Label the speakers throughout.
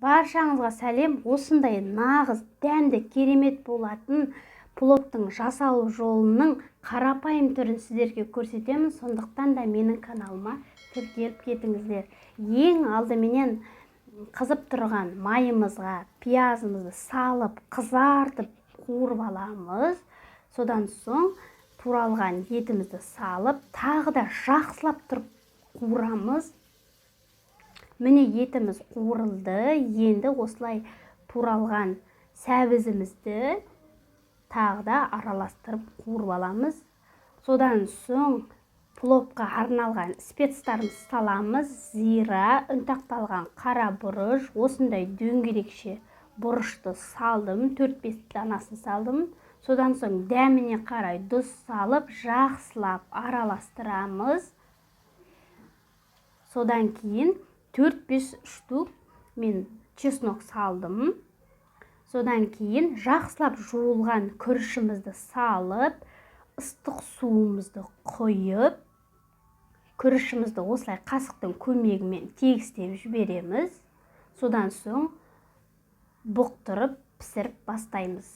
Speaker 1: Баршаңызға сәлем. Осындай нағыз дәмді керемет болатын пловтың жасалу жолының қарапайым түрін сіздерге көрсетемін. Сондықтан да менің каналыма тіркеліп кетіңіздер. Ең алдыменен қызып тұрған майымызға пиязымызды салып, қызартып қуырып аламыз. Содан соң туралған етімізді салып, тағы да жақсылап тұрып қуырамыз. Міне етіміз қуырылды. Енді осылай туралған сәбізімізді тағы да араластырып қуырып аламыз. Содан соң пловқа арналған спецтарымызды саламыз. Зира, ұнтақталған қара бұрыш, осындай дөңгелекше бұрышты салдым, 4-5 данасын салдым. Содан соң дәміне қарай тұз салып, жақсылап араластырамыз. Содан кейін 4-5 штук мен чеснок салдым. Содан кейін жақсылап жуылған күрішімізді салып, ыстық суымызды қойып, күрішімізді осылай қасықтың көмегімен тегістеп жібереміз. Содан соң бұқтырып пісіріп бастаймыз.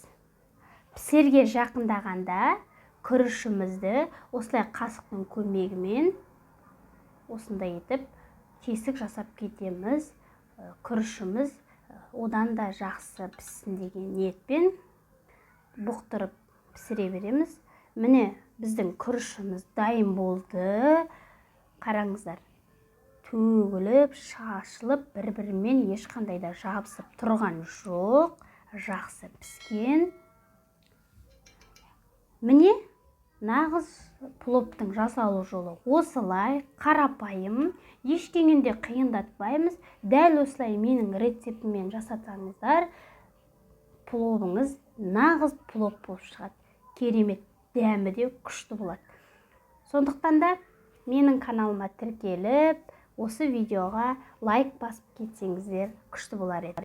Speaker 1: Пісерге жақындағанда күрішімізді осылай қасықтың көмегімен осындай етіп тесік жасап кетеміз. Күрішіміз одан да жақсы піссін деген ниетпен бұқтырып пісіре береміз. Міне біздің күрішіміз дайын болды. Қараңыздар, төгіліп, шашылып, бір-бірімен ешқандай да жабысып тұрған жоқ. Жақсы піскен. Міне нағыз пловтың жасалу жолы осылай, қарапайым, ештеңеде қиындатпаймыз. Дәл осылай менің рецептіммен жасатсаңыздар, пловыңыз нағыз плов болып шығады. Керемет, дәмі де күшті болады. Сондықтан да менің каналыма тіркеліп, осы видеоға лайк басып кетсеңіздер күшті болар еді.